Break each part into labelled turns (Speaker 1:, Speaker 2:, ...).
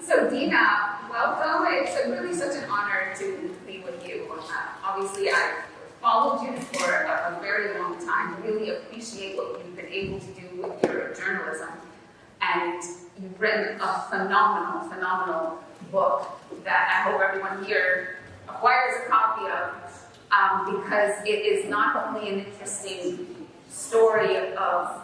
Speaker 1: So Dina, welcome. It's really such an honor to be with you. Obviously, I've followed you for a very long time. Really appreciate what you've been able to do with your journalism. And you've written a phenomenal book that I hope everyone here acquires a copy of, because it is not only an interesting story of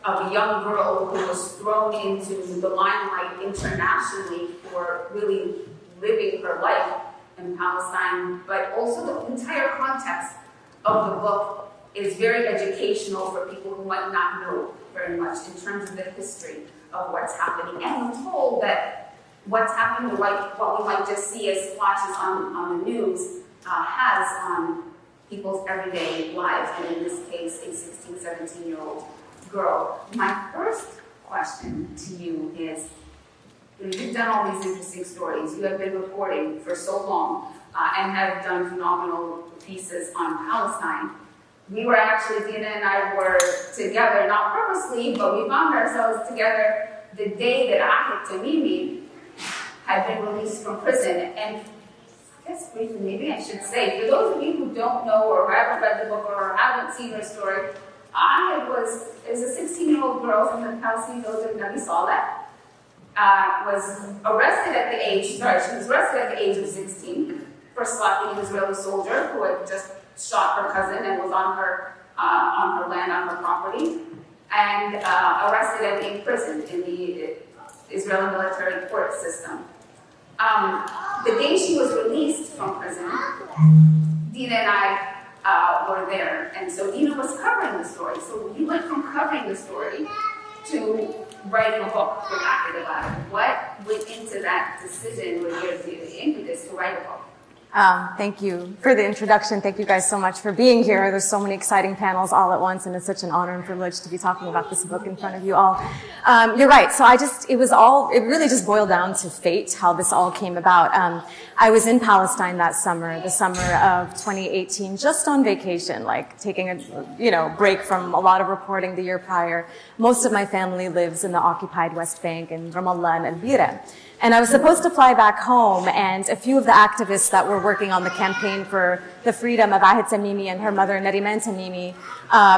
Speaker 1: a young girl who was thrown into the limelight internationally for really living her life in Palestine, but also the entire context of the book is very educational for people who might not know very much in terms of the history of what's happening. And I'm told that what's happening, what we might just see as flashes on the news, has on people's everyday lives, and in this case, a 16, 17-year-old girl. My first question to you is, you've done all these interesting stories. You have been reporting for so long and have done phenomenal pieces on Palestine. We were actually, Dina and I were together, not purposely, but we found ourselves together the day that Arraf Tamimi had been released from prison. And I guess briefly, maybe I should say, for those of you who don't know or haven't read the book or haven't seen her story, was a 16-year-old girl from the Palestinian village of Nabi Saleh, was arrested at the age of 16 for slapping an Israeli soldier who had just shot her cousin and was on her land, on her property, and arrested and imprisoned in the Israeli military court system. The day she was released from prison, Dina and I were there, and so Dina was covering the story. So you went from covering the story to writing a book with Arraf about it. What went into that decision with the impetus to write a book?
Speaker 2: Thank you for the introduction. Thank you guys so much for being here. There's so many exciting panels all at once, and it's such an honor and privilege to be talking about this book in front of you all. You're right. So it really just boiled down to fate, how this all came about. I was in Palestine that summer, the summer of 2018, just on vacation, like taking a, break from a lot of reporting the year prior. Most of my family lives in the occupied West Bank in Ramallah and Al-Bira. And I was supposed to fly back home, and a few of the activists that were working on the campaign for the freedom of Arraf Tamimi and her mother, Nariman Tamimi,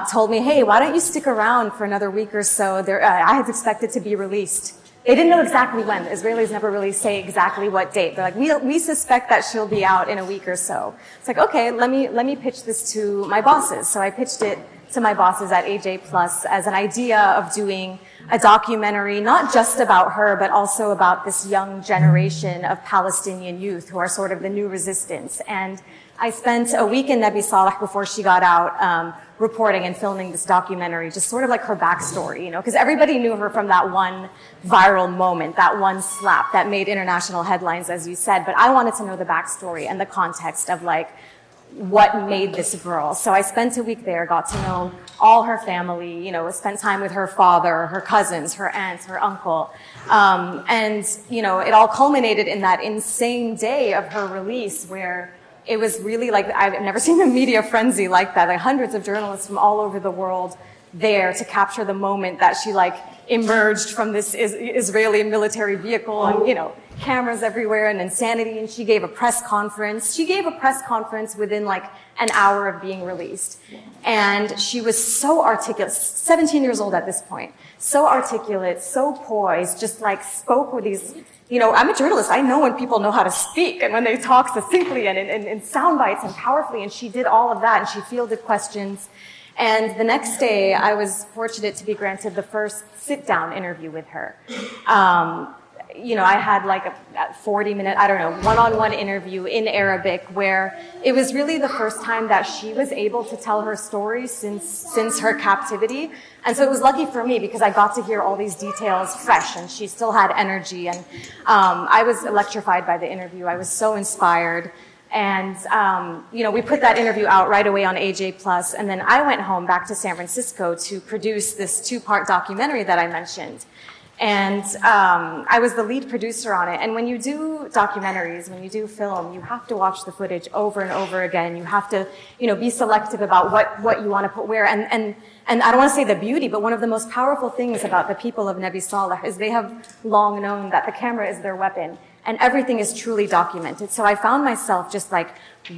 Speaker 2: told me, hey, why don't you stick around for another week or so? I had expected to be released. They didn't know exactly when. The Israelis never really say exactly what date. They're like, we suspect that she'll be out in a week or so. It's like, okay, let me pitch this to my bosses. So I pitched it to my bosses at AJ Plus as an idea of doing a documentary, not just about her, but also about this young generation of Palestinian youth who are sort of the new resistance. And I spent a week in Nabi Saleh before she got out, reporting and filming this documentary, just sort of like her backstory, because everybody knew her from that one viral moment, that one slap that made international headlines, as you said. But I wanted to know the backstory and the context of what made this girl. So I spent a week there, got to know all her family, spent time with her father, her cousins, her aunts, her uncle. And it all culminated in that insane day of her release where it was really like, I've never seen a media frenzy like that. Like hundreds of journalists from all over the world there to capture the moment that she emerged from this Israeli military vehicle and, cameras everywhere and insanity. And she gave a press conference. She gave a press conference within an hour of being released. And she was so articulate, 17 years old at this point, so articulate, so poised, just spoke with these, I'm a journalist. I know when people know how to speak and when they talk succinctly and in sound bites and powerfully. And she did all of that and she fielded questions. And the next day, I was fortunate to be granted the first sit-down interview with her. I had a 40-minute, one-on-one interview in Arabic where it was really the first time that she was able to tell her story since her captivity. And so it was lucky for me because I got to hear all these details fresh and she still had energy. And I was electrified by the interview. I was so inspired. And, we put that interview out right away on AJ Plus. And then I went home back to San Francisco to produce this 2-part documentary that I mentioned. And I was the lead producer on it. And when you do documentaries, when you do film, you have to watch the footage over and over again. You have to, be selective about what you want to put where. And I don't want to say the beauty, but one of the most powerful things about the people of Nabi Saleh is they have long known that the camera is their weapon. And everything is truly documented. So I found myself just like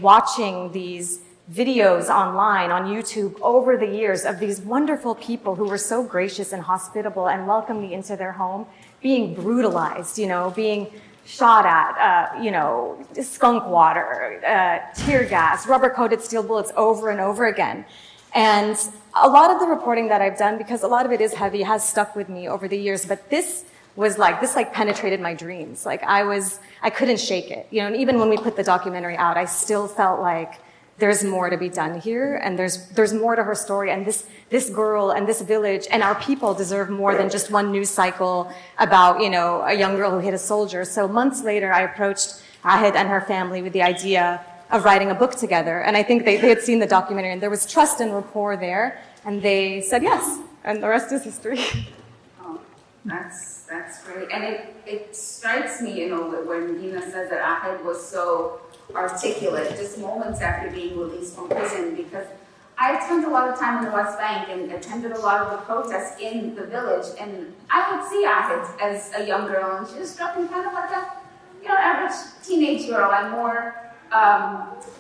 Speaker 2: watching these videos online on YouTube over the years of these wonderful people who were so gracious and hospitable and welcomed me into their home, being brutalized, being shot at, skunk water, tear gas, rubber-coated steel bullets over and over again. And a lot of the reporting that I've done, because a lot of it is heavy, has stuck with me over the years, but this penetrated my dreams. Like I couldn't shake it, and even when we put the documentary out, I still felt like there's more to be done here, and there's more to her story, and this girl and this village and our people deserve more than just one news cycle about, a young girl who hit a soldier. So months later, I approached Ahid and her family with the idea of writing a book together, and I think they had seen the documentary, and there was trust and rapport there, and they said yes, and the rest is history.
Speaker 1: Oh, that's great, and it strikes me, when Dina says that Ahid was so articulate just moments after being released from prison, because I spent a lot of time in the West Bank and attended a lot of the protests in the village, and I would see Ahid as a young girl, and she was struck me kind of like a average teenage girl. I more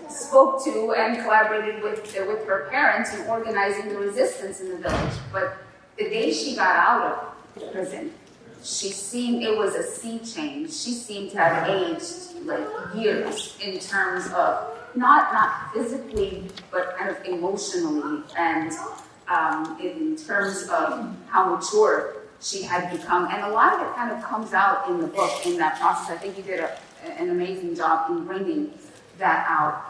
Speaker 1: spoke to and collaborated with her parents in organizing the resistance in the village. But the day she got out of prison, it was a sea change. She seemed to have aged like years in terms of not physically, but kind of emotionally, and in terms of how mature she had become. And a lot of it kind of comes out in the book, in that process. I think you did an amazing job in bringing that out.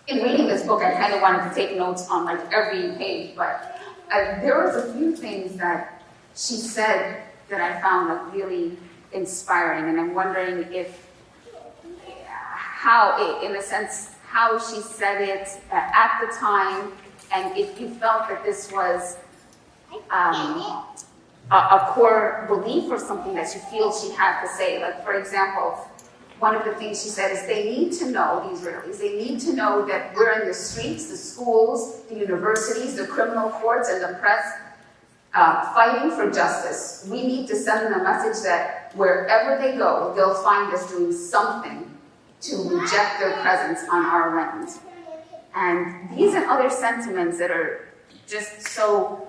Speaker 1: In reading this book, I kind of wanted to take notes on like every page, but there was a few things that she said that I found like really inspiring, and I'm wondering how she said it at the time, and if you felt that this was a core belief or something that you feel she had to say. Like, for example, one of the things she said is they need to know, the Israelis, they need to know that we're in the streets, the schools, the universities, the criminal courts, and the press fighting for justice. We need to send them a message that wherever they go, they'll find us doing something to reject their presence on our land. And these and other sentiments that are just so,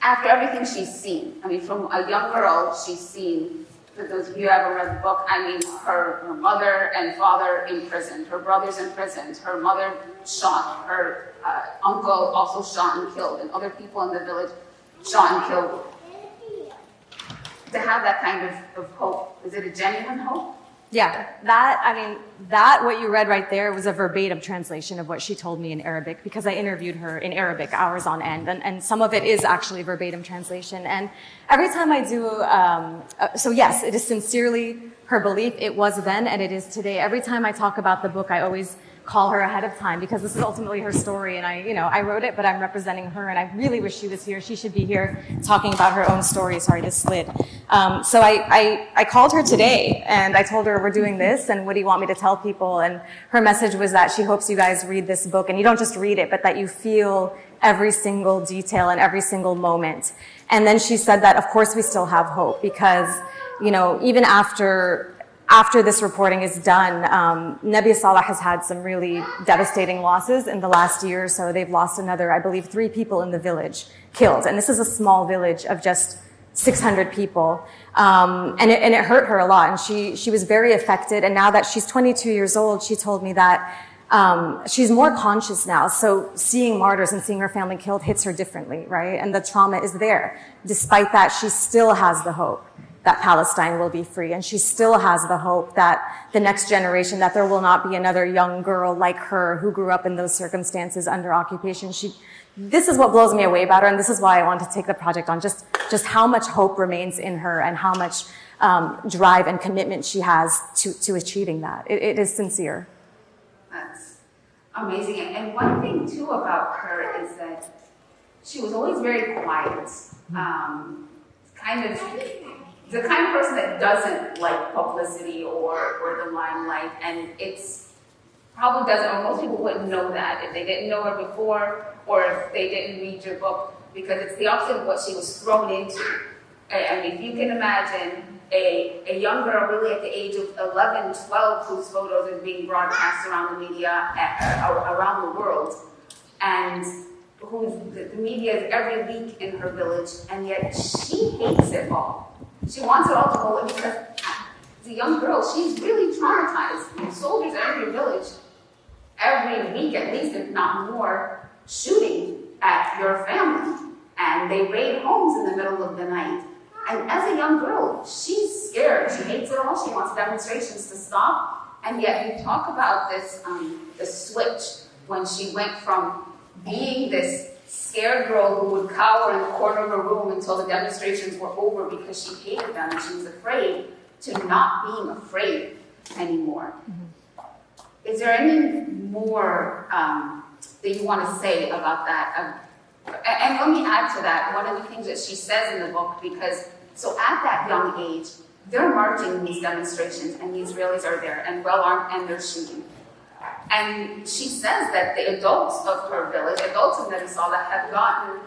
Speaker 1: after everything she's seen, from a young girl, she's seen, for those of you who haven't read the book, her mother and father imprisoned, her brothers imprisoned, her mother shot, her uncle also shot and killed, and other people in the village shot and killed. To have that kind of hope, is it a genuine hope?
Speaker 2: Yeah, that what you read right there was a verbatim translation of what she told me in Arabic, because I interviewed her in Arabic hours on end, and some of it is actually verbatim translation. And every time I do, so yes, it is sincerely her belief. It was then and it is today. Every time I talk about the book, I always call her ahead of time, because this is ultimately her story, and I wrote it, but I'm representing her, and I really wish she was here. She should be here talking about her own story. Sorry, this slid. So I called her today, and I told her we're doing this, and what do you want me to tell people? And her message was that she hopes you guys read this book, and you don't just read it, but that you feel every single detail and every single moment. And then she said that, of course, we still have hope, because, even after this reporting is done, Nabi Saleh has had some really devastating losses in the last year or so. They've lost another, I believe, 3 people in the village killed. And this is a small village of just 600 people. And it hurt her a lot. And she was very affected. And now that she's 22 years old, she told me that she's more conscious now. So seeing martyrs and seeing her family killed hits her differently, right? And the trauma is there. Despite that, she still has the hope that Palestine will be free. And she still has the hope that the next generation, that there will not be another young girl like her who grew up in those circumstances under occupation. This is what blows me away about her, and this is why I wanted to take the project on, just how much hope remains in her and how much drive and commitment she has to achieving that. It is sincere.
Speaker 1: That's amazing. And one thing, too, about her is that she was always very quiet. kind of the kind of person that doesn't like publicity or the limelight, and it's probably doesn't, or most people wouldn't know that if they didn't know her before, or if they didn't read your book, because it's the opposite of what she was thrown into. And if you can imagine a young girl really at the age of 11, 12, whose photos are being broadcast around the media, around the world, and who the media is every week in her village, and yet she hates it all. She wants it all to go, because as a young girl, she's really traumatized. Soldiers are in your village every week, at least, if not more, shooting at your family. And they raid homes in the middle of the night. And as a young girl, she's scared. She hates it all. She wants demonstrations to stop. And yet you talk about this the switch when she went from being this scared girl who would cower in the corner of a room until the demonstrations were over because she hated them and she was afraid, to not being afraid anymore. Is there any more that you want to say about that? And let me add to that, one of the things that she says in the book, because so at that young age, they're marching these demonstrations and the Israelis are there and well-armed and they're shooting. And she says that the adults of her village, adults in Nabi Saleh, have gotten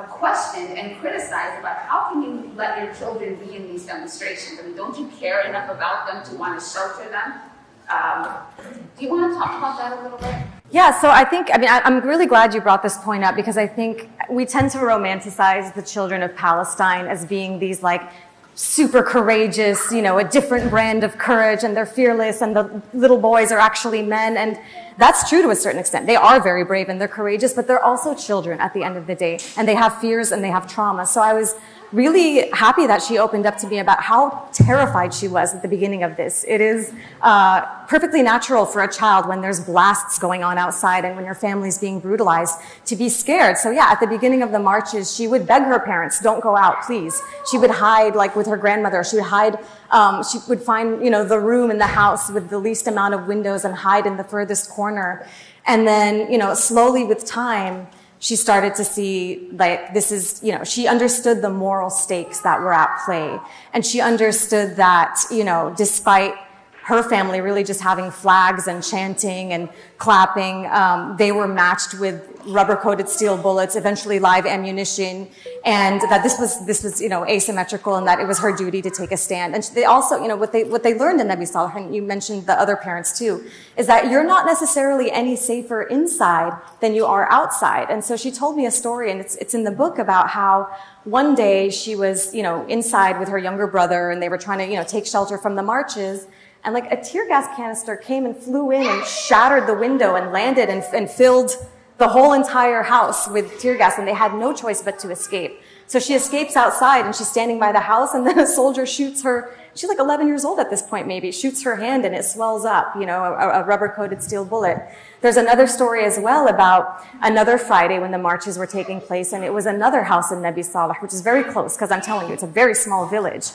Speaker 1: questioned and criticized about how can you let your children be in these demonstrations? I mean, don't you care enough about them to want to shelter them? Do you want to talk about that a little bit?
Speaker 2: Yeah, so I'm really glad you brought this point up, because I think we tend to romanticize the children of Palestine as being these like super courageous, a different brand of courage, and they're fearless, and the little boys are actually men, and that's true to a certain extent. They are very brave and they're courageous, but they're also children at the end of the day, and they have fears and they have trauma. So I was really happy that she opened up to me about how terrified she was at the beginning of this. It is perfectly natural for a child when there's blasts going on outside and when your family's being brutalized to be scared. So yeah, at the beginning of the marches, she would beg her parents, don't go out, please. She would hide, like with her grandmother, she would hide, she would find, the room in the house with the least amount of windows and hide in the furthest corner. And then, slowly with time, she started to see, like, this is, she understood the moral stakes that were at play. And she understood that, despite her family really just having flags and chanting and clapping, they were matched with rubber-coated steel bullets, eventually live ammunition, and that this was asymmetrical, and that it was her duty to take a stand. And they also, what they learned in Nabi Saleh, and you mentioned the other parents too, is that you're not necessarily any safer inside than you are outside. And so she told me a story, and it's in the book, about how one day she was, inside with her younger brother, and they were trying to, take shelter from the marches. And like a tear gas canister came and flew in and shattered the window and landed and filled the whole entire house with tear gas, and they had no choice but to escape. So she escapes outside, and she's standing by the house, and then a soldier shoots her. She's like 11 years old at this point, maybe. Shoots her hand, and it swells up, a rubber-coated steel bullet. There's another story as well about another Friday when the marches were taking place, and it was another house in Nabi Saleh, which is very close, because I'm telling you, it's a very small village.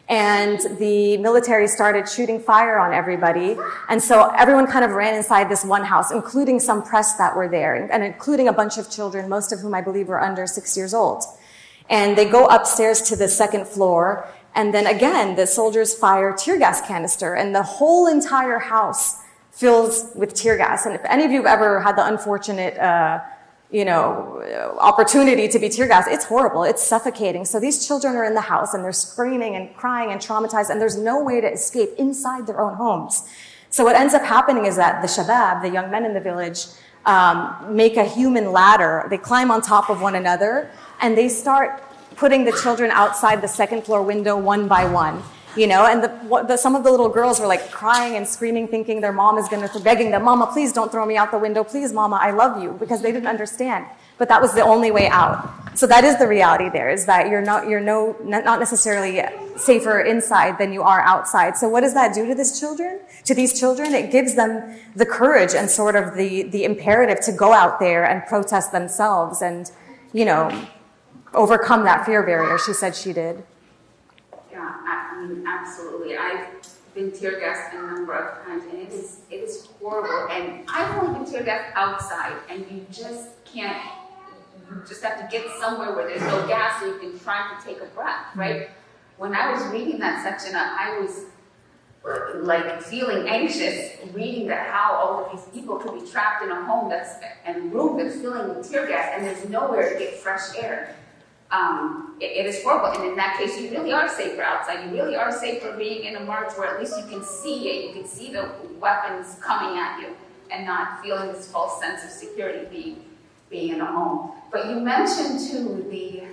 Speaker 2: And the military started shooting fire on everybody. And so everyone kind of ran inside this one house, including some press that were there, and including a bunch of children, most of whom I believe were under 6 years old. And they go upstairs to the second floor, and then again, the soldiers fire tear gas canister, and the whole entire house fills with tear gas. And if any of you have ever had the unfortunate opportunity to be tear gas, it's horrible. It's suffocating. So these children are in the house and they're screaming and crying and traumatized, and there's no way to escape inside their own homes. So what ends up happening is that the shabab, the young men in the village, make a human ladder. They climb on top of one another, and they start putting the children outside the second floor window one by one. And some of the little girls were like crying and screaming, thinking their mom is begging them, "Mama, please don't throw me out the window. Please, Mama, I love you," because they didn't understand. But that was the only way out. So that is the reality there, is that you're not necessarily safer inside than you are outside. So what does that do to these children? It gives them the courage and sort of the imperative to go out there and protest themselves and, overcome that fear barrier. She said she did.
Speaker 1: Yeah, absolutely. I've been tear gassed a number of times, and it is horrible. And I've only been tear gassed outside, and you just can't you just have to get somewhere where there's no gas so you can try to take a breath, right? When I was reading that section, I was like feeling anxious reading that how all of these people could be trapped in a home and a room that's filling with tear gas and there's nowhere to get fresh air. It is horrible, and in that case, you really are safer outside. You really are safer being in a march where at least you can see it. You can see the weapons coming at you, and not feeling this false sense of security being in a home. But you mentioned too the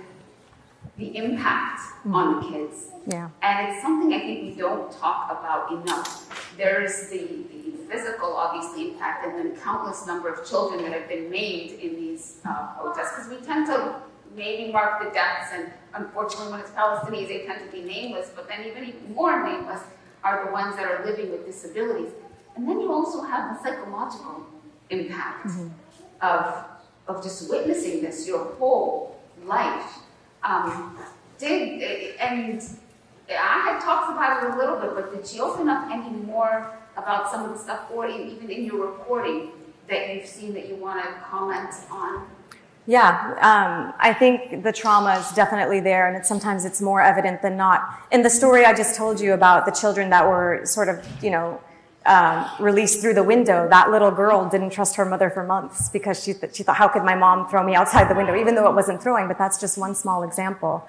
Speaker 1: impact on the kids, and it's something I think we don't talk about enough. There's the physical, obviously, impact, and then countless number of children that have been maimed in these protests, because we tend to maybe mark the deaths, and unfortunately when it's Palestinians, they tend to be nameless, but then even more nameless are the ones that are living with disabilities. And then you also have the psychological impact of just witnessing this your whole life. And I had talked about it a little bit, but did she open up any more about some of the stuff, or even in your reporting, that you've seen that you want to comment on?
Speaker 2: Yeah, I think the trauma is definitely there, and sometimes it's more evident than not. In the story I just told you about the children that were sort of, released through the window, that little girl didn't trust her mother for months because she thought, how could my mom throw me outside the window, even though it wasn't throwing, but that's just one small example.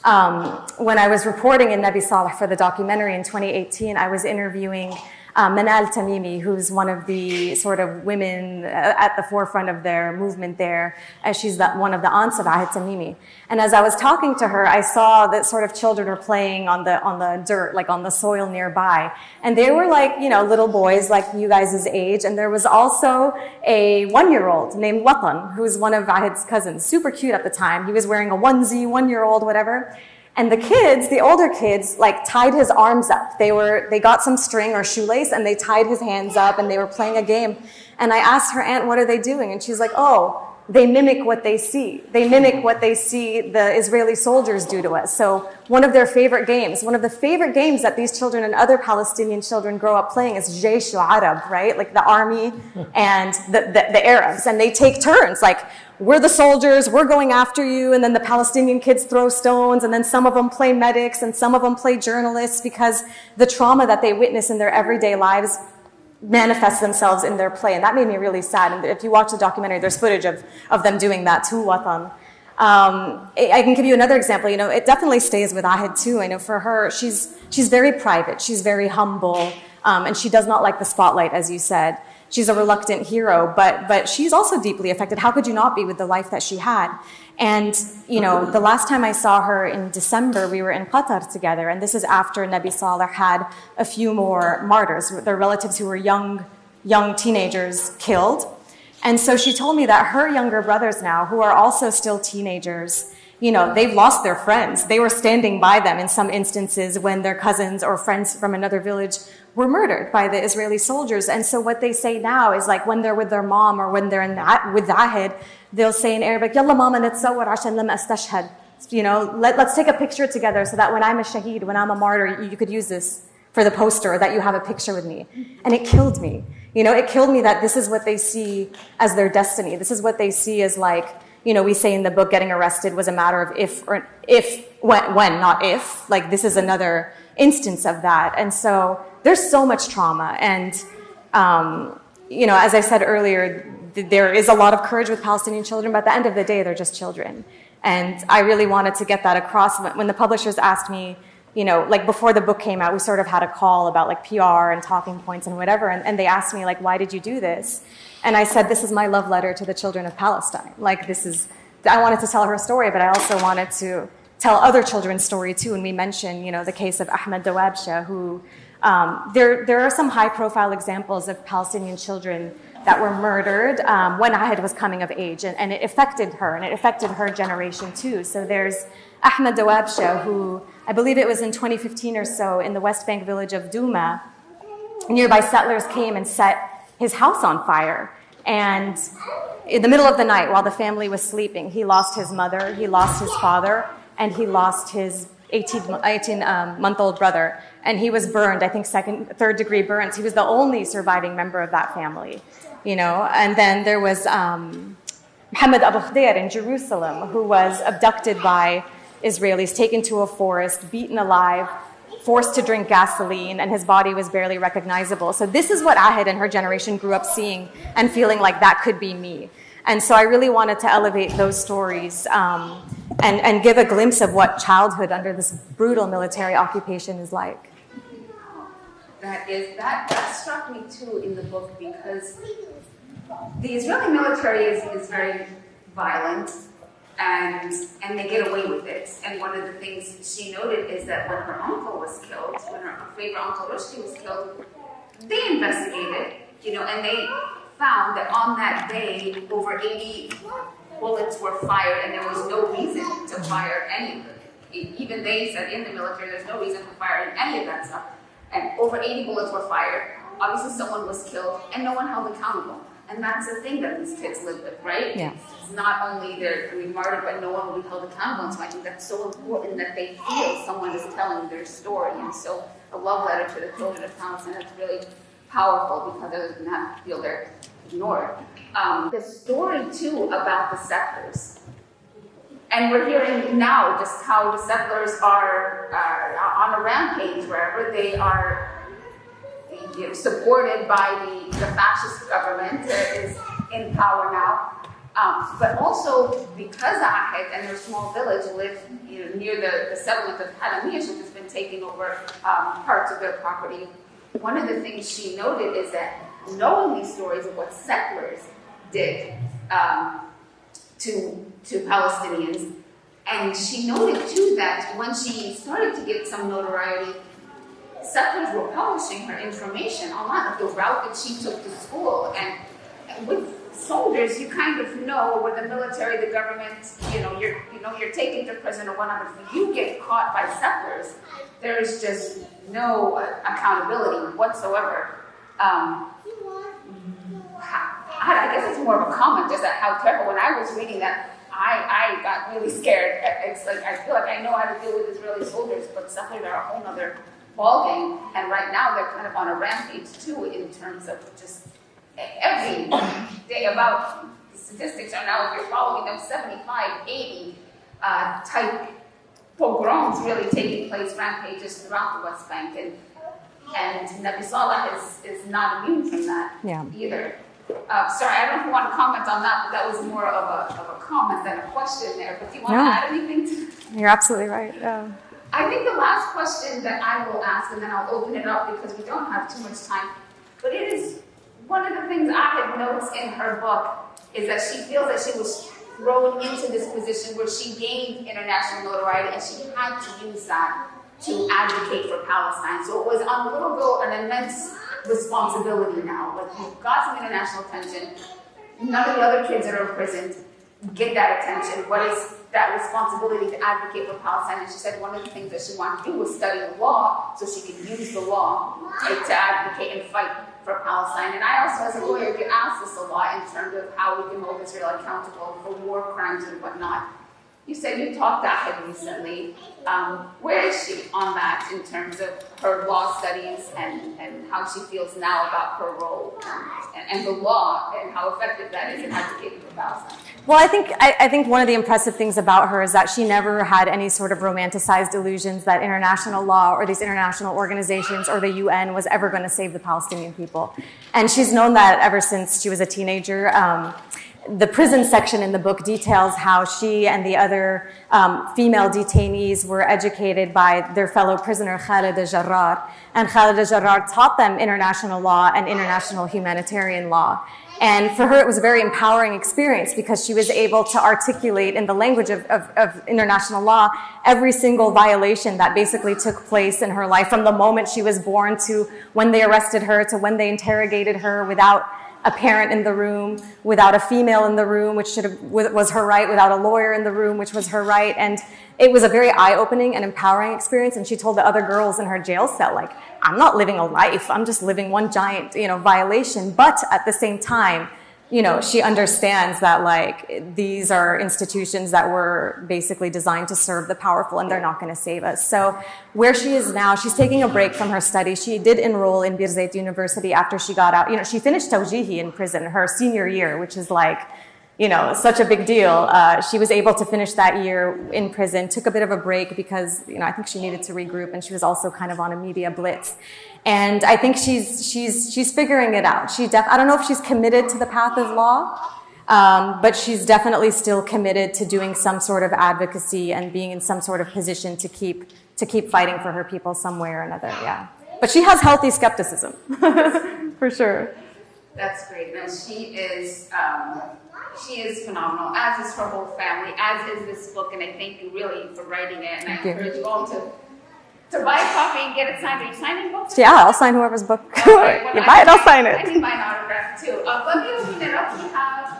Speaker 2: When I was reporting in Nabi Saleh for the documentary in 2018, I was interviewing Manal Tamimi, who's one of the sort of women at the forefront of their movement there, as she's one of the aunts of Ahmed Tamimi. And as I was talking to her, I saw that sort of children were playing on the dirt, like on the soil nearby. And they were like, little boys like you guys' age. And there was also a 1-year-old named Watan, who's one of Ahed's cousins, super cute at the time. He was wearing a onesie, 1-year-old, whatever. And the kids, the older kids, like tied his arms up. They got some string or shoelace and they tied his hands up and they were playing a game. And I asked her aunt, what are they doing? And she's like, oh, they mimic what they see. They mimic what they see the Israeli soldiers do to us. So one of the favorite games that these children and other Palestinian children grow up playing is Jaysh al-Arab, right? Like the army and the Arabs. And they take turns, like, we're the soldiers, we're going after you, and then the Palestinian kids throw stones, and then some of them play medics, and some of them play journalists, because the trauma that they witness in their everyday lives manifests themselves in their play. And that made me really sad. And if you watch the documentary, there's footage of them doing that to Watan. I can give you another example. It definitely stays with Ahed too. I know for her, she's very private, she's very humble, and she does not like the spotlight, as you said. She's a reluctant hero, but she's also deeply affected. How could you not be with the life that she had? And, the last time I saw her in December, we were in Qatar together, and this is after Nabi Saleh had a few more martyrs, their relatives who were young teenagers killed. And so she told me that her younger brothers now, who are also still teenagers, they've lost their friends. They were standing by them in some instances when their cousins or friends from another village were murdered by the Israeli soldiers. And so what they say now is, like, when they're with their mom or when they're with Ahed, they'll say in Arabic, Yalla mama natsawwar ashan lama astashhad. Let's take a picture together so that when I'm a shaheed, when I'm a martyr, you could use this for the poster, that you have a picture with me. And it killed me. It killed me that this is what they see as their destiny. This is what they see as, like, we say in the book, getting arrested was a matter of when, not if. Like, this is another instance of that. And so there's so much trauma. And, as I said earlier, there is a lot of courage with Palestinian children, but at the end of the day, they're just children. And I really wanted to get that across. When the publishers asked me, like before the book came out, we sort of had a call about like PR and talking points and whatever. And they asked me, like, why did you do this? And I said, this is my love letter to the children of Palestine. Like, I wanted to tell her story, but I also wanted to tell other children's story too. And we mentioned, the case of Ahmed Dawabsha, who, there are some high profile examples of Palestinian children that were murdered when Ahed was coming of age. And it affected her, and it affected her generation too. So there's Ahmed Dawabsha, who I believe it was in 2015 or so in the West Bank village of Douma, nearby settlers came and set his house on fire. And in the middle of the night, while the family was sleeping, he lost his mother, he lost his father, and he lost his 18-month-old brother. And he was burned, I think third degree burns. He was the only surviving member of that family, And then there was Muhammad Abu Khdair in Jerusalem, who was abducted by Israelis, taken to a forest, beaten alive, forced to drink gasoline, and his body was barely recognizable. So this is what Ahid and her generation grew up seeing and feeling like that could be me. And so I really wanted to elevate those stories and give a glimpse of what childhood under this brutal military occupation is like.
Speaker 1: That struck me too in the book, because the Israeli military is very violent, and they get away with it. And one of the things she noted is that when her uncle was killed, when her favorite uncle Rushdie was killed, they investigated, and they found that on that day over 80 bullets were fired, and there was no reason to fire any of them. Even they said in the military there's no reason for firing any of that stuff. And over 80 bullets were fired. Obviously someone was killed, and no one held accountable. And that's the thing that these kids live with, right?
Speaker 2: Yeah.
Speaker 1: It's not only they're going to be martyred, but no one will be held accountable. And so I think that's so important that they feel someone is telling their story. And so a love letter to the children of Palestine, that's really powerful, because other than that, feel they're ignored. The story too about the settlers. And we're hearing now just how the settlers are on a rampage wherever they are, supported by the fascist government that is in power now. But also because Ahid and their small village live near the settlement of Halamish, which has been taking over parts of their property. One of the things she noted is that knowing these stories of what settlers did to Palestinians, and she noted too that when she started to get some notoriety, settlers were publishing her information online, like the route that she took to school. And with soldiers, you kind of know, with the military, the government, you're taken to prison or whatever. If you get caught by settlers, there's just no accountability whatsoever. I guess it's more of a comment, just that how terrible. When I was reading that, I got really scared. It's like I feel like I know how to deal with Israeli soldiers, but settlers are a whole other ballgame. And right now they're kind of on a rampage too, in terms of just every day. About the statistics are now, if you're following them, 75, 80 type pogroms really taking place, rampages throughout the West Bank, and Nabi Saleh is not immune from that either. Sorry, I don't know if you want to comment on that, but that was more of a comment than a question there. But do you want to add anything to?
Speaker 2: You're absolutely right.
Speaker 1: I think the last question that I will ask, and then I'll open it up because we don't have too much time, but it is one of the things Ahid notes in her book is that she feels that she was thrown into this position where she gained international notoriety and she had to use that to advocate for Palestine. So it was on a little bit an immense responsibility now. Like, you've got some international attention. None of the other kids that are imprisoned get that attention. What is that responsibility to advocate for Palestine? And she said one of the things that she wanted to do was study the law so she could use the law to advocate and fight for Palestine. And I also, as a lawyer, get asked this a lot in terms of how we can hold Israel accountable for war crimes and whatnot. You said you talked to Ahid recently. Where is she on that in terms of her law studies and how she feels now about her role and the law and how effective that is in advocating for Palestine?
Speaker 2: Well, I think one of the impressive things about her is that she never had any sort of romanticized illusions that international law or these international organizations or the UN was ever going to save the Palestinian people. And she's known that ever since she was a teenager. The prison section in the book details how she and the other female detainees were educated by their fellow prisoner Khalida Jarrar. And Khalida Jarrar taught them international law and international humanitarian law. And for her, it was a very empowering experience because she was able to articulate in the language of international law every single violation that basically took place in her life, from the moment she was born to when they arrested her to when they interrogated her without a parent in the room, without a female in the room, which was her right, without a lawyer in the room, which was her right. And it was a very eye-opening and empowering experience. And she told the other girls in her jail cell, like, I'm not living a life. I'm just living one giant, violation. But at the same time, she understands that, like, these are institutions that were basically designed to serve the powerful, and they're not going to save us. So where she is now, she's taking a break from her studies. She did enroll in Birzeit University after she got out. She finished Tawjihi in prison her senior year, which is like, such a big deal. She was able to finish that year in prison, took a bit of a break because, I think she needed to regroup, and she was also kind of on a media blitz. And I think she's figuring it out. I don't know if she's committed to the path of law, but she's definitely still committed to doing some sort of advocacy and being in some sort of position to keep fighting for her people some way or another. Yeah, but she has healthy skepticism, for sure.
Speaker 1: That's great. No, she is phenomenal, as is her whole family, as is this book, and I thank you really for writing it. And I encourage you all to buy a copy and get it signed. Are you signing books?
Speaker 2: Yeah, I'll sign whoever's book.
Speaker 1: Okay, well,
Speaker 2: you buy it, I'll sign it.
Speaker 1: I need mine autographed too. Let me open it up. We have,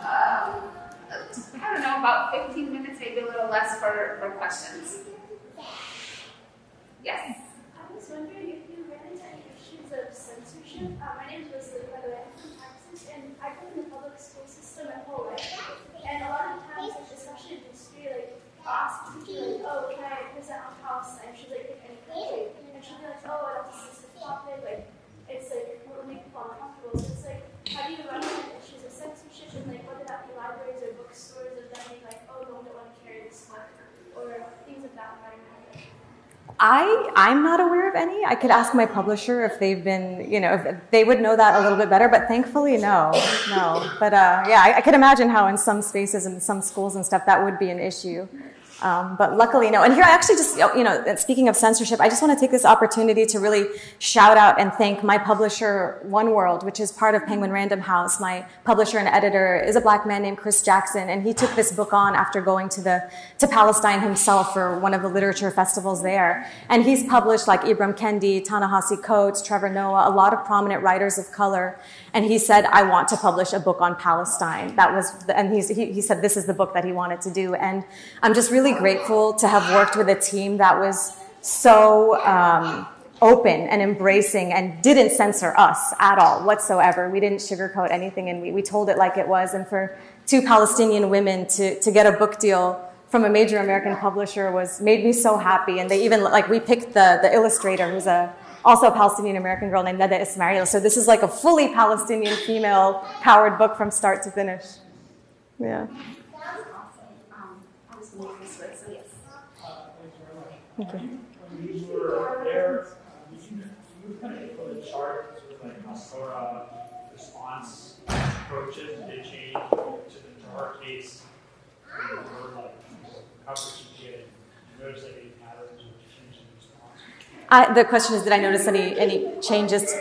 Speaker 1: I don't know, about 15 minutes, maybe a little less for questions. Yes.
Speaker 3: I was wondering if you ran into any issues of censorship. My name is Leslie, by the way. I'm from Texas, and I grew up in the public school system my whole life. And a lot of times, especially in history, ask the teacher, oh, can I present on Palestine? She's like, pick any country. And she'll be like, oh, I don't think this is a topic. It's we'll make people uncomfortable. So it's how do you run into issues of censorship? And whether that be libraries or bookstores, or them being oh, no one don't want to carry this book, or things of that matter.
Speaker 2: I'm not aware of any. I could ask my publisher if they've been, if they would know that a little bit better, but thankfully, no. But I could imagine how in some spaces and some schools and stuff that would be an issue. But luckily, no. And here I actually just, speaking of censorship, I just want to take this opportunity to really shout out and thank my publisher, One World, which is part of Penguin Random House. My publisher and editor is a black man named Chris Jackson, and he took this book on after going to Palestine himself for one of the literature festivals there. And he's published Ibram Kendi, Ta-Nehisi Coates, Trevor Noah, a lot of prominent writers of color. And he said, I want to publish a book on Palestine. And he said this is the book that he wanted to do. And I'm just really grateful to have worked with a team that was so open and embracing and didn't censor us at all whatsoever. We didn't sugarcoat anything, and we told it like it was. And for two Palestinian women to get a book deal from a major American publisher made me so happy. And they even, we picked the illustrator, who's also a Palestinian American girl named Neda Ismail. So this is a fully Palestinian female powered book from start to finish. Yeah. Thank you.
Speaker 4: When you were there, you kind of put a chart with Hasora response approaches. Did they change to her case? Or how could you get? Did you notice any patterns or change in response?
Speaker 2: The question is, did I notice any changes?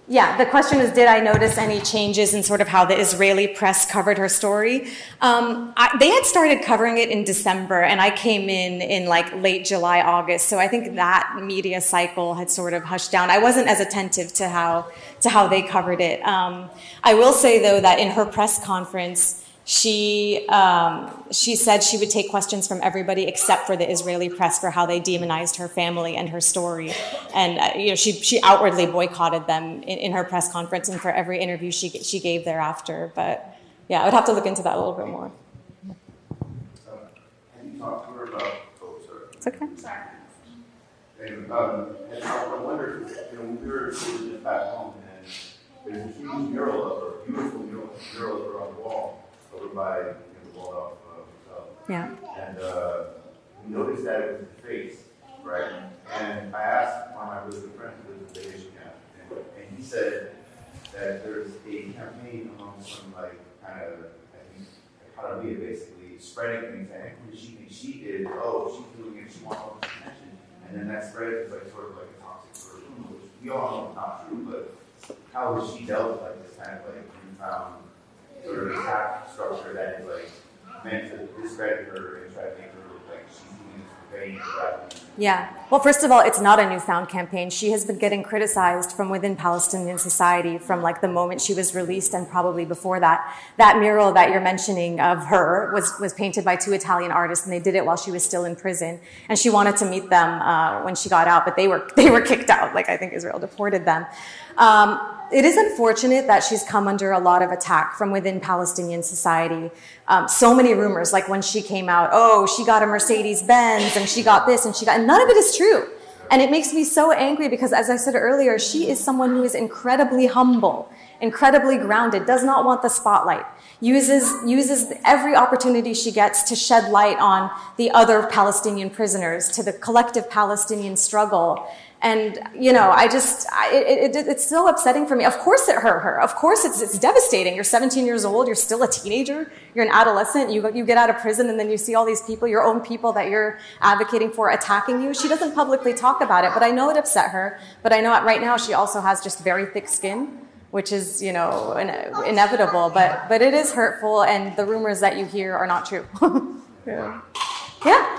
Speaker 2: Yeah, the question is, did I notice any changes in sort of how the Israeli press covered her story? They had started covering it in December, and I came in late July, August. So I think that media cycle had sort of hushed down. I wasn't as attentive to how they covered it. I will say though that in her press conference, she said she would take questions from everybody except for the Israeli press for how they demonized her family and her story. And she outwardly boycotted them in her press conference and for every interview she gave thereafter. But yeah, I would have to look into that a little bit more.
Speaker 5: Can you talk to her about? Oh, sorry.
Speaker 2: It's okay.
Speaker 1: Sorry.
Speaker 5: And I wonder, when we were just back home, and there's a huge mural of her, beautiful mural of her on the wall. Over by the wall off hotel.
Speaker 2: Yeah.
Speaker 5: And we noticed that it was the face, right? And I asked one of my really good friends who lives in the Haitian camp, and he said that there's a campaign among some I think Arraf basically spreading things saying who she thinks she is, she's doing it, she wants all this attention. And then that spread is sort of a toxic version, which we all know is not true, but how has she dealt with this kind of newfound sort of attack structure that is meant to discredit her and try to make her look like she's doing this for gain rather than.
Speaker 2: Yeah. Well, first of all, it's not a newfound campaign. She has been getting criticized from within Palestinian society from the moment she was released and probably before that. That mural that you're mentioning of her was painted by two Italian artists, and they did it while she was still in prison. And she wanted to meet them when she got out, but they were kicked out. I think Israel deported them. It is unfortunate that she's come under a lot of attack from within Palestinian society. So many rumors, when she came out, she got a Mercedes-Benz and she got this and and none of it is true. And it makes me so angry because, as I said earlier, she is someone who is incredibly humble, incredibly grounded, does not want the spotlight, uses every opportunity she gets to shed light on the other Palestinian prisoners, to the collective Palestinian struggle. And, you know, it's so upsetting for me. Of course it hurt her. Of course it's devastating. You're 17 years old. You're still a teenager. You're an adolescent. You get out of prison and then you see all these people, your own people that you're advocating for, attacking you. She doesn't publicly talk about it, but I know it upset her. But I know right now she also has just very thick skin, which is, you know, inevitable. But it is hurtful, and the rumors that you hear are not true. Yeah. Yeah.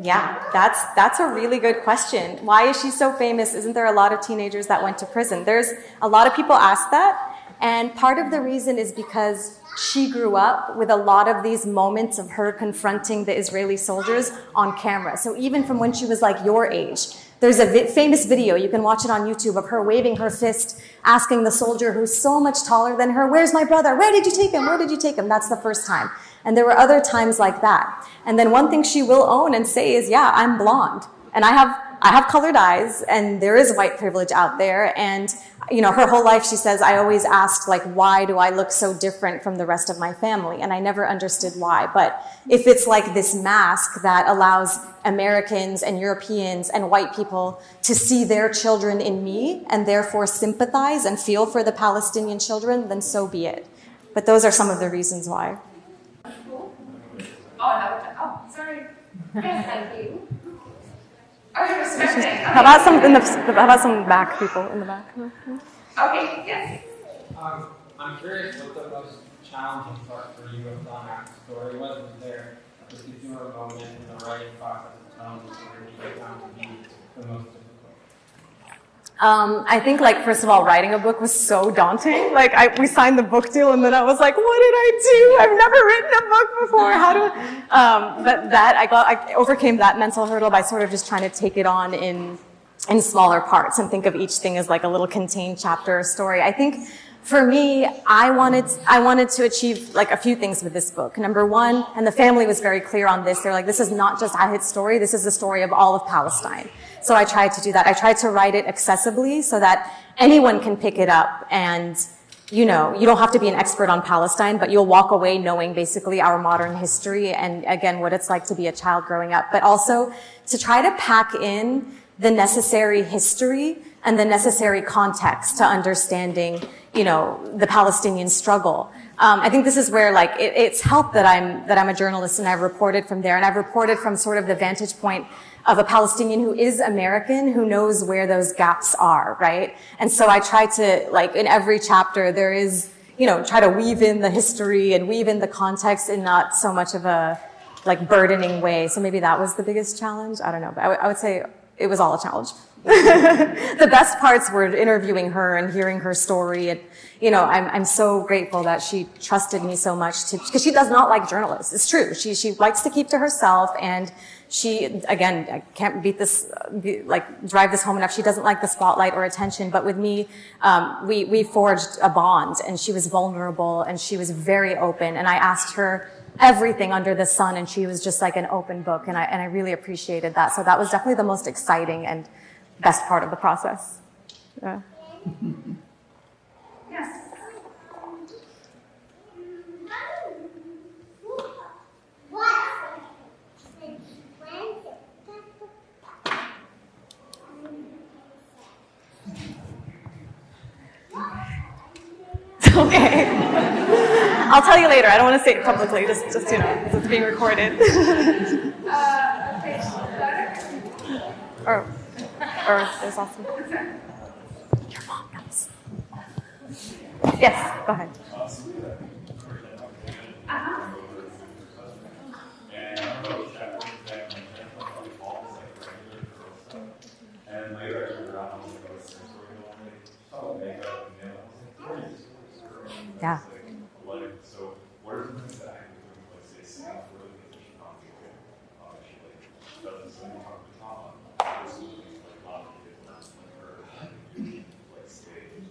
Speaker 2: Yeah, that's a really good question. Why is she so famous? Isn't there a lot of teenagers that went to prison? There's a lot of people ask that, and part of the reason is because she grew up with a lot of these moments of her confronting the Israeli soldiers on camera. So even from when she was like your age, there's a famous video, you can watch it on YouTube, of her waving her fist, asking the soldier who's so much taller than her, "Where's my brother? Where did you take him? Where did you take him?" That's the first time. And there were other times like that. And then one thing she will own and say is, yeah, I'm blonde. And I have colored eyes, and there is white privilege out there. And, you know, her whole life she says, I always asked, like, why do I look so different from the rest of my family? And I never understood why. But if it's like this mask that allows Americans and Europeans and white people to see their children in me and therefore sympathize and feel for the Palestinian children, then so be it. But those are some of the reasons why.
Speaker 1: Oh, sorry. Yes, thank you. Oh, you're respecting.
Speaker 2: How about some back people in the back?
Speaker 1: Okay, yes.
Speaker 6: I'm curious what the most challenging part for you of telling that story was. Was there a particular moment in the writing process of telling the story that you found to be the most difficult?
Speaker 2: I think, like, first of all, writing a book was so daunting. Like, we signed the book deal, and then I was like, what did I do? I've never written a book before. How do I? But I overcame that mental hurdle by sort of just trying to take it on in smaller parts and think of each thing as like a little contained chapter or story. I think for me, I wanted to achieve like a few things with this book. Number one, and the family was very clear on this. They're like, this is not just Ahit's story. This is the story of all of Palestine. So I tried to do that. I tried to write it accessibly so that anyone can pick it up, and, you know, you don't have to be an expert on Palestine, but you'll walk away knowing basically our modern history and, again, what it's like to be a child growing up. But also to try to pack in the necessary history and the necessary context to understanding, you know, the Palestinian struggle. I think this is where, like, it's helped that I'm a journalist and I've reported from there, and I've reported from sort of the vantage point of a Palestinian who is American, who knows where those gaps are, right? And so I try to, like, in every chapter, there is, you know, try to weave in the history and weave in the context in not so much of a, like, burdening way. So maybe that was the biggest challenge. I don't know, but I would say it was all a challenge. The best parts were interviewing her and hearing her story. And, you know, I'm so grateful that she trusted me so much because she does not like journalists. It's true. She likes to keep to herself, and she, again, I can't drive this home enough. She doesn't like the spotlight or attention, but with me, we forged a bond, and she was vulnerable and she was very open, and I asked her everything under the sun, and she was just like an open book, and I really appreciated that. So that was definitely the most exciting and best part of the process. Yeah.
Speaker 1: Yes.
Speaker 2: Okay. I'll tell you later. I don't want to say it publicly. Just you know, it's being recorded.
Speaker 1: Okay.
Speaker 2: or there's also. Your mom knows. Yes. Go ahead.
Speaker 7: And later I figured out
Speaker 2: Yeah.
Speaker 7: so where's the things that I can do, like say sing for the musician on the way? She like doesn't sing talk to Tom. This is like a lot of people like her like stage.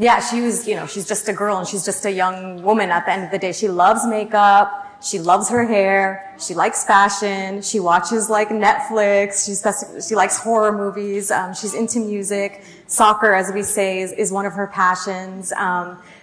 Speaker 2: Yeah, she was, she's just a girl and she's just a young woman at the end of the day. She loves makeup. She loves her hair. She likes fashion. She watches like Netflix. She likes horror movies. She's into music. Soccer, as we say, is one of her passions.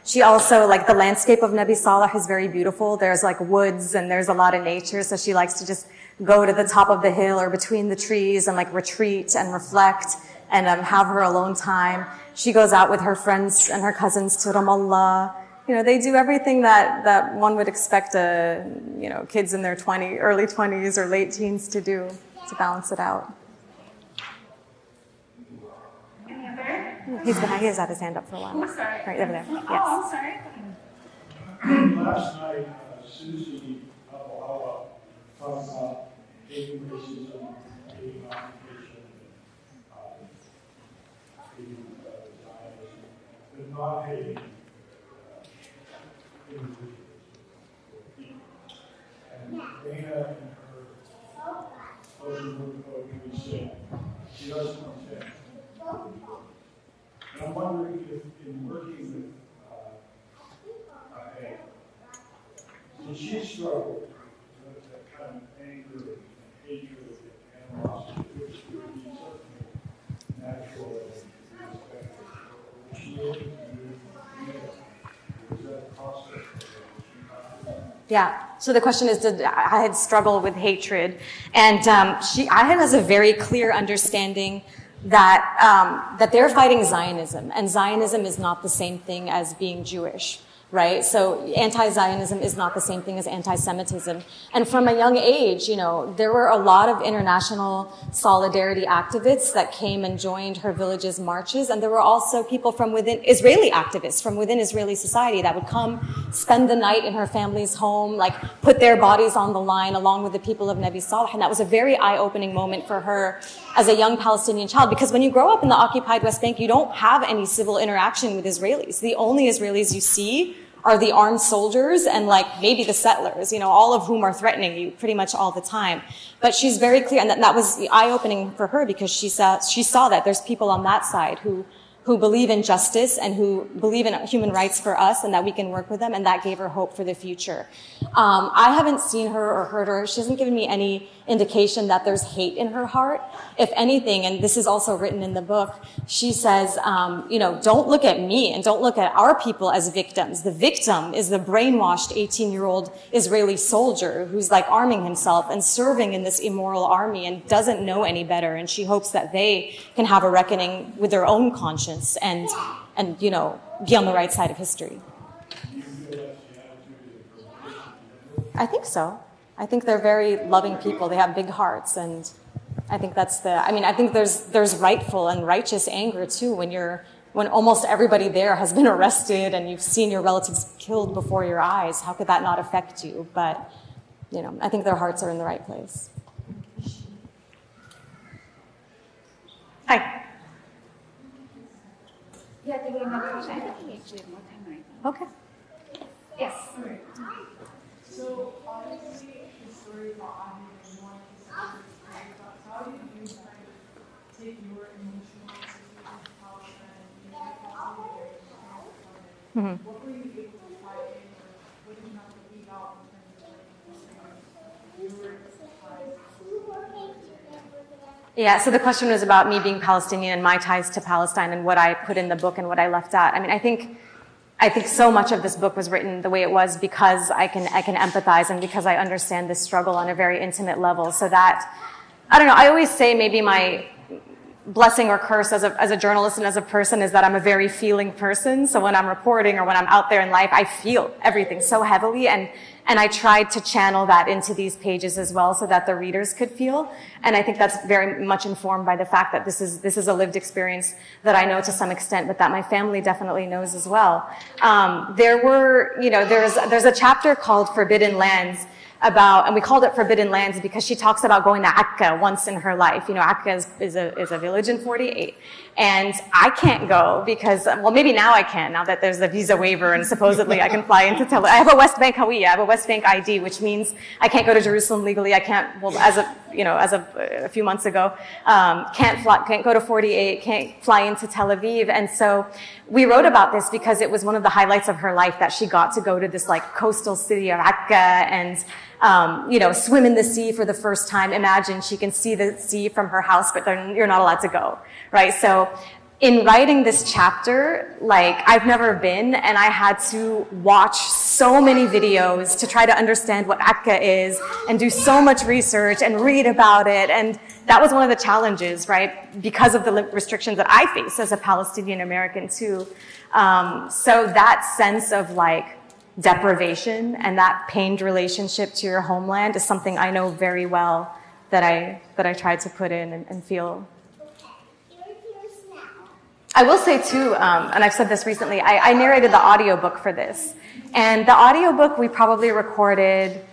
Speaker 2: She also, like, the landscape of Nabi Saleh is very beautiful. There's like woods and there's a lot of nature. So she likes to just go to the top of the hill or between the trees and like retreat and reflect and have her alone time. She goes out with her friends and her cousins to Ramallah. They do everything that one would expect kids in their early 20s or late teens to do to balance it out.
Speaker 1: Any other?
Speaker 2: He has had his hand up for a while.
Speaker 1: Oh, sorry.
Speaker 2: Right over there. Yes.
Speaker 1: Oh, sorry.
Speaker 8: Last night, Susie Abouhallah talked about hating racism, hating occupation, hating Zionism, but not hating individuals or people. And Dana in her closing poetry said she doesn't intend. And I'm wondering if in working with Hay, did she struggle with that kind of anger and hatred and animosity, which would be certainly natural and respected? Was she able to do was that a process?
Speaker 2: Yeah. So the question is, I had struggled with hatred, and Ahad has a very clear understanding that they're fighting Zionism, and Zionism is not the same thing as being Jewish. Right? So anti-Zionism is not the same thing as anti-Semitism. And from a young age, there were a lot of international solidarity activists that came and joined her village's marches. And there were also people from within, Israeli activists from within Israeli society that would come spend the night in her family's home, like put their bodies on the line along with the people of Nabi Saleh. And that was a very eye-opening moment for her as a young Palestinian child, because when you grow up in the occupied West Bank, you don't have any civil interaction with Israelis. The only Israelis you see are the armed soldiers and like maybe the settlers, all of whom are threatening you pretty much all the time. But she's very clear, and that was eye-opening for her, because she saw that there's people on that side who believe in justice and who believe in human rights for us, and that we can work with them, and that gave her hope for the future. I haven't seen her or heard her. She hasn't given me any indication that there's hate in her heart. If anything, and this is also written in the book, she says, don't look at me and don't look at our people as victims. The victim is the brainwashed 18-year-old Israeli soldier who's like arming himself and serving in this immoral army and doesn't know any better. And she hopes that they can have a reckoning with their own conscience and be on the right side of history. I think so. I think they're very loving people. They have big hearts, and I think I think there's rightful and righteous anger too when almost everybody there has been arrested and you've seen your relatives killed before your eyes. How could that not affect you? But, I think their hearts are in the right place. Hi.
Speaker 1: Yeah, I think we have a question. I think we actually have more time right now.
Speaker 2: Okay.
Speaker 1: Yes.
Speaker 9: So obviously the story about Ahmed and one is great, but how did you kind of take your emotional situation to Palestine and what were you able to fight in, or what did you have to leave out in terms of your ties?
Speaker 2: Yeah, so the question was about me being Palestinian and my ties to Palestine and what I put in the book and what I left out. I think so much of this book was written the way it was because I can empathize and because I understand this struggle on a very intimate level. So that, I don't know, I always say maybe my blessing or curse as a journalist and as a person is that I'm a very feeling person. So when I'm reporting or when I'm out there in life, I feel everything so heavily, and I tried to channel that into these pages as well so that the readers could feel. And I think that's very much informed by the fact that this is a lived experience that I know to some extent, but that my family definitely knows as well. There's a chapter called Forbidden Lands and we called it Forbidden Lands because she talks about going to Akka once in her life. Akka is a village in 48. And I can't go because, well, maybe now I can, now that there's a visa waiver and supposedly I can fly into I have a West Bank Hawiyya, I have a West Bank ID, which means I can't go to Jerusalem legally. I can't, well, as a as of a few months ago, can't go to 48, can't fly into Tel Aviv. And so we wrote about this because it was one of the highlights of her life that she got to go to this like coastal city of Akka and, swim in the sea for the first time. Imagine she can see the sea from her house, but then you're not allowed to go, right? So in writing this chapter, like I've never been, and I had to watch so many videos to try to understand what Akka is and do so much research and read about it. And that was one of the challenges, right? Because of the restrictions that I face as a Palestinian American too. So that sense of like deprivation and that pained relationship to your homeland is something I know very well that I tried to put in and feel. I will say too, and I've said this recently, I narrated the audiobook for this. And the audiobook we probably recorded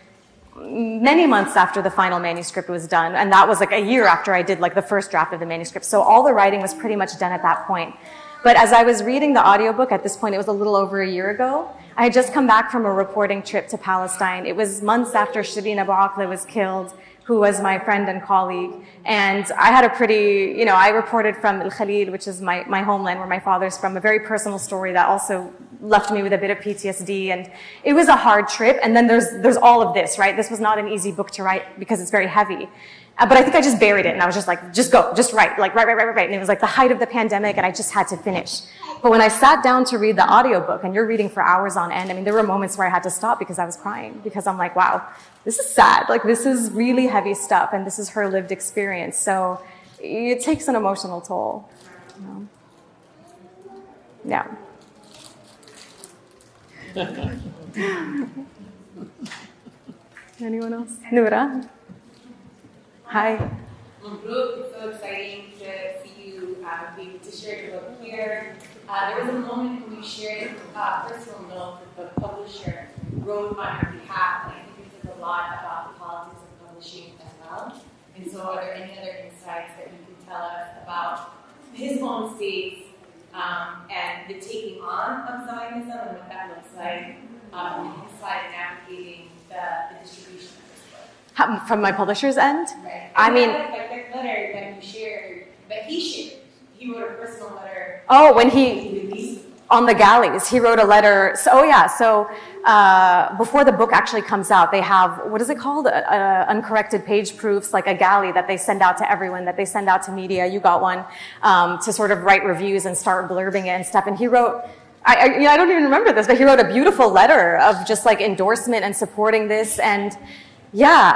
Speaker 2: many months after the final manuscript was done. And that was like a year after I did like the first draft of the manuscript. So all the writing was pretty much done at that point. But as I was reading the audiobook, at this point, it was a little over a year ago, I had just come back from a reporting trip to Palestine. It was months after Shireen Abu Akleh was killed, who was my friend and colleague. And I had a pretty, I reported from Al Khalil, which is my homeland where my father's from, a very personal story that also left me with a bit of PTSD. And it was a hard trip. And then there's all of this, right? This was not an easy book to write because it's very heavy. But I think I just buried it and I was just like, just go, just write, like write. And it was like the height of the pandemic and I just had to finish. But when I sat down to read the audiobook, and you're reading for hours on end, I mean, there were moments where I had to stop because I was crying, because I'm like, wow, this is sad. Like, this is really heavy stuff, and this is her lived experience. So it takes an emotional toll. Yeah. Anyone else? Noura? Hi.
Speaker 10: Mabruk, it's so exciting to see you be able to share your book here. There was a moment when you shared a personal note that the publisher wrote on your behalf, and I think it says a lot about the politics of publishing as well. And so are there any other insights that you can tell us about his own states and the taking on of Zionism and what that looks like on his side navigating the distribution of this book?
Speaker 2: From my publisher's end?
Speaker 10: Right.
Speaker 2: I mean,
Speaker 10: like that letter that you shared, that he shared. He wrote a personal letter.
Speaker 2: Oh, when he on the galleys, he wrote a letter. So before the book actually comes out, they have, what is it called? Uncorrected page proofs, like a galley that they send out to everyone, that they send out to media. You got one, to sort of write reviews and start blurbing it and stuff. And he wrote, I don't even remember this, but he wrote a beautiful letter of just like endorsement and supporting this. And yeah,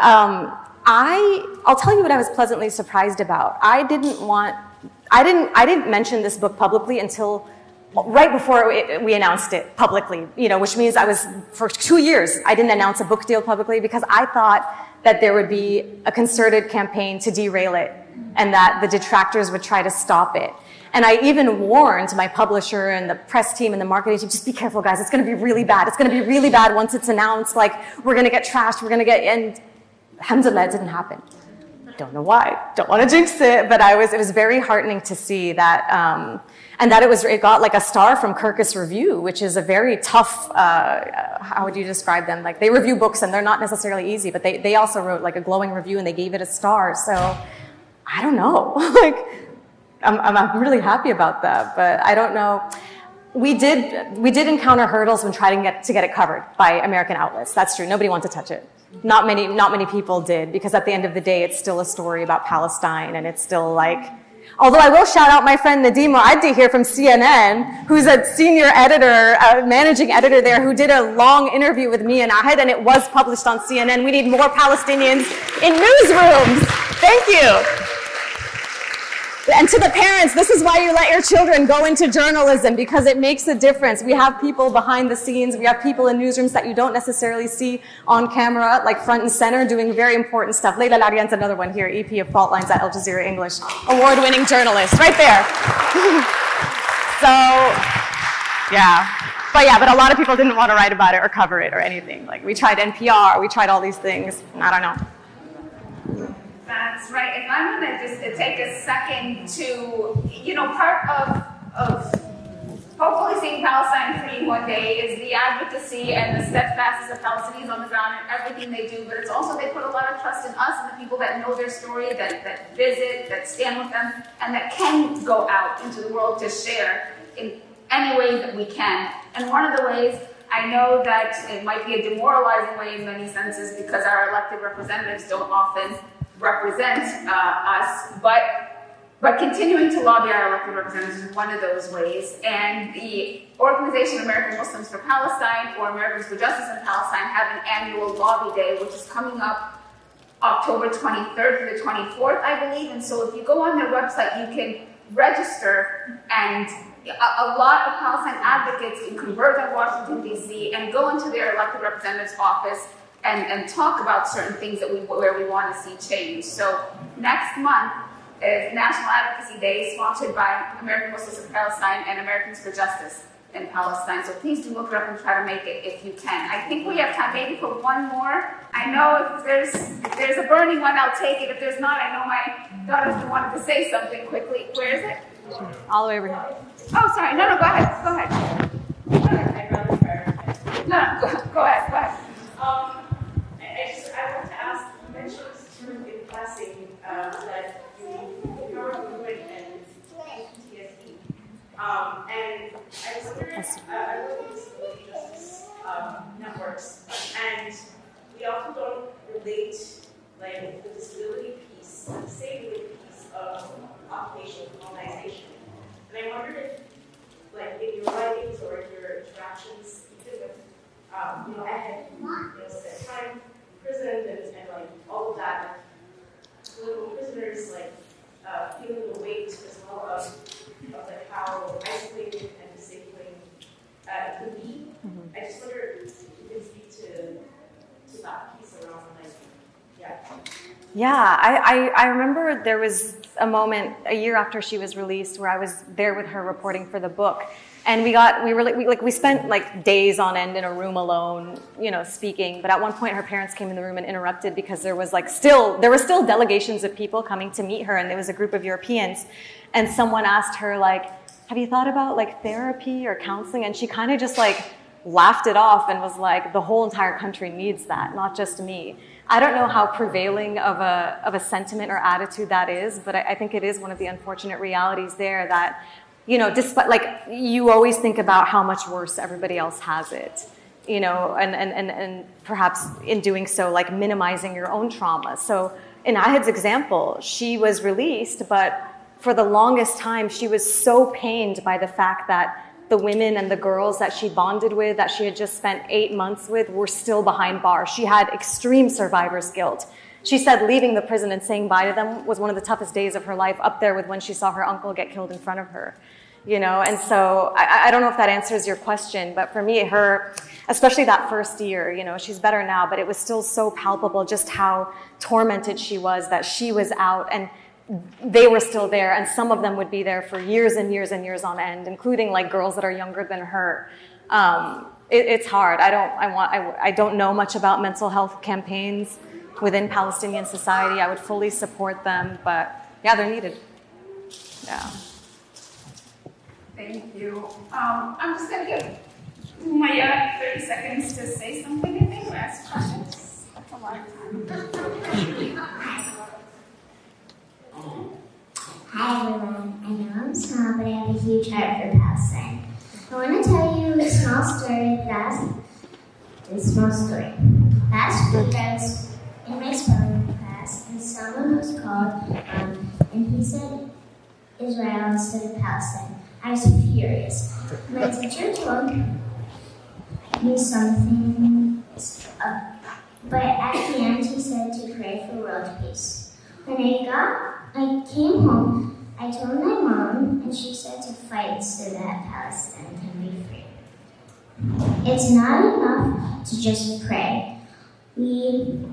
Speaker 2: I'll tell you what I was pleasantly surprised about. I didn't mention this book publicly until right before we announced it publicly, which means for 2 years, I didn't announce a book deal publicly because I thought that there would be a concerted campaign to derail it and that the detractors would try to stop it. And I even warned my publisher and the press team and the marketing team, just be careful, guys. It's going to be really bad. It's going to be really bad once it's announced. Like, we're going to get trashed. And alhamdulillah, it didn't happen. Don't know why. Don't want to jinx it, but it was very heartening to see that, and that it got like a star from Kirkus Review, which is a very tough, how would you describe them? Like, they review books and they're not necessarily easy, but they also wrote like a glowing review and they gave it a star. So I don't know, like, I'm really happy about that, but I don't know. We did encounter hurdles when trying to get it covered by American outlets. That's true. Nobody wanted to touch it. Not many people did, because at the end of the day, it's still a story about Palestine, and it's still like, although I will shout out my friend Nadim Muaddi here from CNN, who's a senior editor, managing editor there, who did a long interview with me and Ahmed, and it was published on CNN. We need more Palestinians in newsrooms. Thank you. And to the parents, this is why you let your children go into journalism, because it makes a difference. We have people behind the scenes. We have people in newsrooms that you don't necessarily see on camera, like front and center, doing very important stuff. Leila Larian's another one here, EP of Fault Lines at Al Jazeera English, award-winning journalist, right there. So, yeah. But a lot of people didn't want to write about it or cover it or anything. Like, we tried NPR, we tried all these things. I don't know.
Speaker 1: That's right. If I'm going to just take a second to, part of hopefully seeing Palestine free one day is the advocacy and the steadfastness of Palestinians on the ground and everything they do, but it's also they put a lot of trust in us and the people that know their story, that visit, that stand with them, and that can go out into the world to share in any way that we can. And one of the ways, I know that it might be a demoralizing way in many senses because our elected representatives don't often represent us, but continuing to lobby our elected representatives is one of those ways. And the Organization of American Muslims for Palestine, or Americans for Justice in Palestine, have an annual lobby day, which is coming up October 23rd through the 24th, I believe. And so if you go on their website, you can register, and a lot of Palestine advocates can converge on Washington, D.C., and go into their elected representative's office and talk about certain things where we want to see change. So next month is National Advocacy Day, sponsored by American Muslims in Palestine and Americans for Justice in Palestine. So please do look it up and try to make it if you can. I think we have time maybe for one more. I know if there's a burning one, I'll take it. If there's not, I know my daughters wanted to say something quickly. Where is it?
Speaker 2: All the way over here.
Speaker 1: Oh, sorry. No, go ahead. Go ahead.
Speaker 11: I'd rather prioritize.
Speaker 1: No, go ahead.
Speaker 11: I want to ask, you mentioned sort of in passing that you empower women and PTSD. And I wonder if I work in disability justice networks, and we often don't relate like the disability piece, the disability piece of occupational colonization. And I wondered if, like, in your writings or in your interactions, even with, I had, spent time imprisoned and like all of that, like, political prisoners, like, feeling the weight as well of like how isolated and disabling it can be.
Speaker 2: Mm-hmm.
Speaker 11: I just wonder if you can speak to that piece around, like,
Speaker 2: Yeah, I remember there was a moment a year after she was released where I was there with her reporting for the book, and we spent like days on end in a room alone, speaking. But at one point, her parents came in the room and interrupted because there were still delegations of people coming to meet her, and there was a group of Europeans, and someone asked her like, "Have you thought about like therapy or counseling?" And she kind of just like laughed it off and was like, "The whole entire country needs that, not just me." I don't know how prevailing of a sentiment or attitude that is, but I think it is one of the unfortunate realities there that, despite, like, you always think about how much worse everybody else has it, and perhaps in doing so, like, minimizing your own trauma. So in Ahed's example, she was released, but for the longest time, she was so pained by the fact that the women and the girls that she bonded with, that she had just spent 8 months with, were still behind bars. She had extreme survivor's guilt. She said leaving the prison and saying bye to them was one of the toughest days of her life, up there with when she saw her uncle get killed in front of her. And so I don't know if that answers your question, but for me, especially that first year, she's better now, but it was still so palpable just how tormented she was, that she was out and they were still there, and some of them would be there for years and years and years on end, including like girls that are younger than her. It's hard. I don't know much about mental health campaigns within Palestinian society. I would fully support them, but yeah, they're needed. Yeah.
Speaker 1: Thank you. I'm just going to give Huwaida 30 seconds to say something, I think, or ask questions. That's a lot of time.
Speaker 12: Hi everyone, I know I'm small, but I have a huge heart for Palestine. I want to tell you a small story. Last week I was in my spelling class, and someone was called, and he said Israel instead of Palestine. I was furious. My teacher told me something, but at the end he said to pray for world peace. When I came home, I told my mom, and she said to fight so that Palestine can be free. It's not enough to just pray. We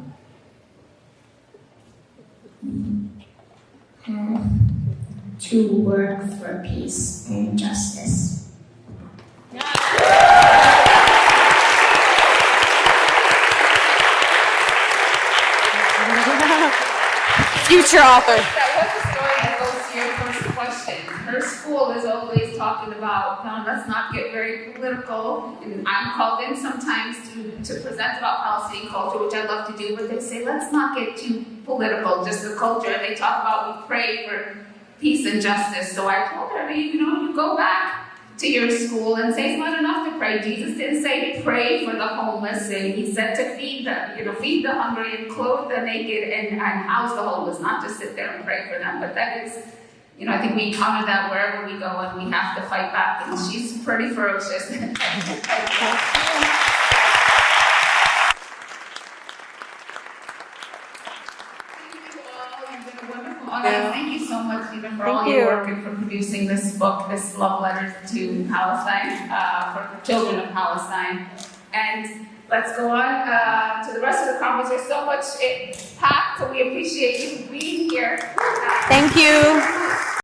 Speaker 12: have to work for peace and justice.
Speaker 2: Future author.
Speaker 1: That was the story that goes to your first question. Her school is always talking about outcome. Let's not get very political. And I'm called in sometimes to present about Palestinian culture, which I love to do, but they say, let's not get too political, just the culture. And they talk about we pray for peace and justice. So I told her, you go back to your school and say it's not enough to pray. Jesus didn't say to pray for the homeless, and he said to feed the hungry and clothe the naked and house the homeless, not just sit there and pray for them. But that is, I think we encounter that wherever we go, and we have to fight back. And she's pretty ferocious. Thank you so much, even for all your work and for producing this book, this love letter to Palestine, for the children of Palestine. And let's go on to the rest of the conference. There's so much packed, so we appreciate you being here.
Speaker 2: Thank you.